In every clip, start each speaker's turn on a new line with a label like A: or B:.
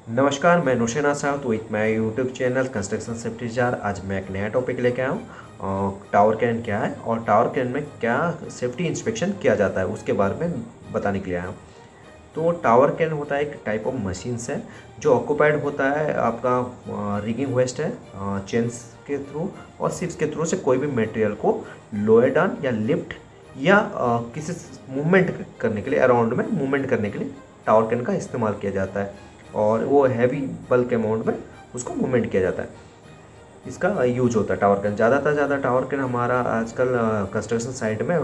A: नमस्कार, मैं Nushain Asad with my YouTube channel construction safety जार। आज मैं एक नया टॉपिक लेके आया हूँ। टावर कैन क्या है और टावर कैन में क्या सेफ्टी इंस्पेक्शन किया जाता है उसके बारे में बताने के लिए आया हूँ। तो टावर कैन होता है एक टाइप ऑफ मशीन्स है जो ऑक्यूपाइड होता है आपका रिगिंग वेस्ट है चेन्स के थ्रू और शिप्स के थ्रू से कोई भी मटेरियल को लोअर डाउन या लिफ्ट या किसी मूवमेंट करने के लिए अराउंड में मूवमेंट करने के लिए टावर कैन का इस्तेमाल किया जाता है और वो हैवी बल्क अमाउंट में उसको मूवमेंट किया जाता है। इसका यूज होता है टावर कैन ज़्यादा टावर कैन हमारा आजकल कंस्ट्रक्शन साइट में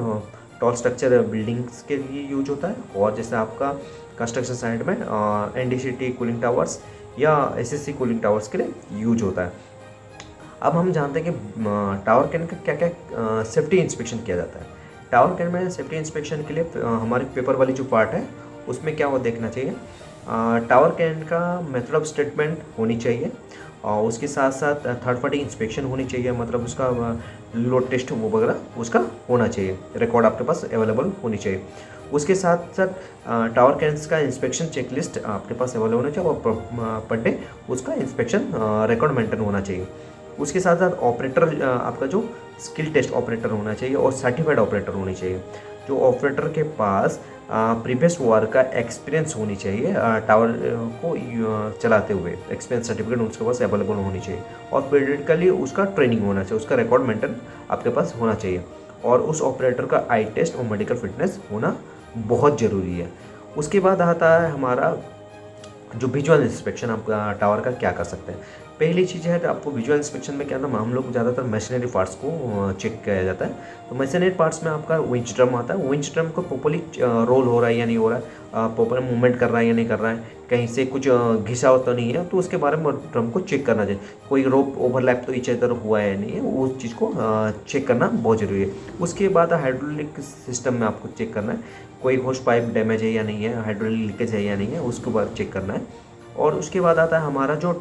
A: टॉल स्ट्रक्चर बिल्डिंग्स के लिए यूज होता है और जैसे आपका कंस्ट्रक्शन साइट में एनडीसीटी कूलिंग टावर्स या एसएससी कूलिंग टावर्स के लिए यूज होता है। अब हम जानते हैं कि टावर कैन का क्या क्या सेफ्टी इंस्पेक्शन किया जाता है। टावर कैन में सेफ्टी इंस्पेक्शन के लिए हमारे पेपर वाली जो पार्ट है उसमें क्या वो देखना चाहिए। टावर कैन का मेथड ऑफ स्टेटमेंट होनी चाहिए और उसके साथ साथ थर्ड पार्टी इंस्पेक्शन होनी चाहिए, मतलब उसका लोड टेस्ट वो वगैरह उसका होना चाहिए, रिकॉर्ड आपके पास अवेलेबल होनी चाहिए। उसके साथ साथ टावर कैन्स का इंस्पेक्शन चेकलिस्ट आपके पास अवेलेबल होना चाहिए और पर डे उसका इंस्पेक्शन रिकॉर्ड मेंटेन होना चाहिए। उसके साथ साथ ऑपरेटर आपका जो स्किल टेस्ट ऑपरेटर होना चाहिए और सर्टिफाइड ऑपरेटर होनी चाहिए। जो ऑपरेटर के पास प्रीवियस वर्क का एक्सपीरियंस होनी चाहिए, टावर को चलाते हुए एक्सपीरियंस सर्टिफिकेट उसके पास अवेलेबल होनी चाहिए और पीरियडिकली उसका ट्रेनिंग होना चाहिए, उसका रिकॉर्ड मेंटेन आपके पास होना चाहिए और उस ऑपरेटर का आई टेस्ट और मेडिकल फिटनेस होना बहुत ज़रूरी है। उसके बाद आता है हमारा जो विजुअल इंस्पेक्शन आपका टावर का क्या कर सकते हैं। पहली चीज़ है तो आपको विजुअल इंस्पेक्शन में क्या था, हम लोग ज़्यादातर मशीनरी पार्ट्स को चेक किया जाता है। तो मशीनरी पार्ट्स में आपका विंच ड्रम आता है, विंच ड्रम को प्रॉपर्ली रोल हो रहा है या नहीं हो रहा है, प्रॉपर मूवमेंट कर रहा है या नहीं कर रहा है, कहीं से कुछ घिसा हुआ तो नहीं है, तो उसके बारे में ड्रम को चेक करना चाहिए। कोई रोप ओवरलैप तो इच अदर हुआ है या नहीं है, उस चीज़ को चेक करना बहुत ज़रूरी है। उसके बाद हाइड्रोलिक सिस्टम में आपको चेक करना है, कोई होस्ट पाइप डैमेज है या नहीं है, हाइड्रोलिक लीकेज है या नहीं है, उसके बाद चेक करना है। और उसके बाद आता है हमारा जो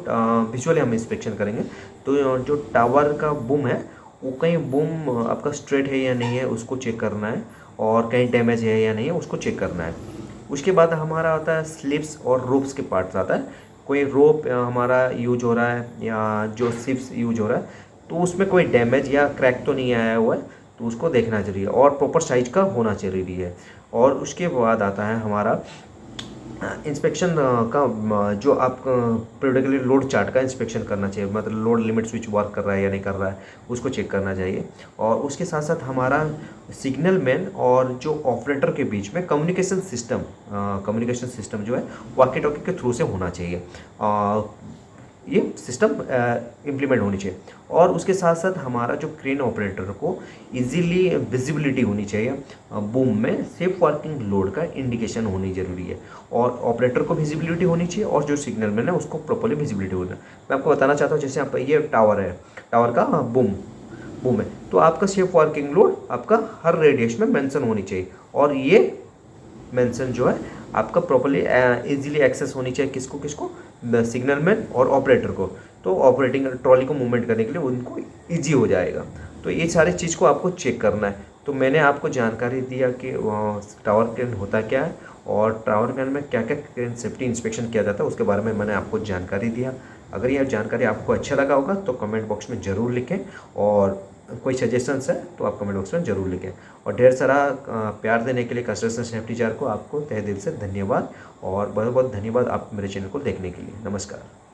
A: विजुअली हम इंस्पेक्शन करेंगे तो जो टावर का बूम है वो कहीं बूम आपका स्ट्रेट है या नहीं है उसको चेक करना है और कहीं डैमेज है या नहीं है उसको चेक करना है। उसके बाद हमारा आता है स्लिप्स और रोप्स के पार्ट्स आता है, कोई रोप हमारा यूज हो रहा है या जो स्लिप्स यूज हो रहा है तो उसमें कोई डैमेज या क्रैक तो नहीं आया हुआ है, तो उसको देखना जरूरी है और प्रॉपर साइज का होना जरूरी है। और उसके बाद आता है हमारा इंस्पेक्शन का जो आप पीरियडिकली लोड चार्ट का इंस्पेक्शन करना चाहिए, मतलब लोड लिमिट स्विच वर्क कर रहा है या नहीं कर रहा है उसको चेक करना चाहिए। और उसके साथ साथ हमारा सिग्नल मैन और जो ऑपरेटर के बीच में कम्युनिकेशन सिस्टम जो है वॉकी टॉकी के थ्रू से होना चाहिए, ये सिस्टम इम्प्लीमेंट होनी चाहिए। और उसके साथ साथ हमारा जो क्रेन ऑपरेटर को इजीली विजिबिलिटी होनी चाहिए, बूम में सेफ वर्किंग लोड का इंडिकेशन होनी जरूरी है और ऑपरेटर को विजिबिलिटी होनी चाहिए और जो सिग्नल मैन है उसको प्रॉपर्ली विजिबिलिटी होना। मैं आपको बताना चाहता हूँ जैसे आप ये टावर है, टावर का बूम है, तो आपका सेफ वर्किंग लोड आपका हर रेडियस में मेंशन होनी चाहिए और ये मेंशन जो है आपका प्रॉपर्ली इजीली एक्सेस होनी चाहिए, किसको किसको, सिग्नल मैन और ऑपरेटर को, तो ऑपरेटिंग ट्रॉली को मूवमेंट करने के लिए उनको इजी हो जाएगा। तो ये सारी चीज़ को आपको चेक करना है। तो मैंने आपको जानकारी दिया कि टावर कैन होता क्या है और टावर कैन में क्या क्या सेफ्टी इंस्पेक्शन किया जाता है उसके बारे में मैंने आपको जानकारी दिया। अगर यह जानकारी आपको अच्छा लगा होगा तो कमेंट बॉक्स में ज़रूर लिखें और कोई सजेशंस है तो आप कमेंट बॉक्स में ज़रूर लिखें। और ढेर सारा प्यार देने के लिए कंस्ट्रक्शन सेफ्टी जार को आपको तहे दिल से धन्यवाद और बहुत बहुत धन्यवाद आप मेरे चैनल को देखने के लिए। नमस्कार।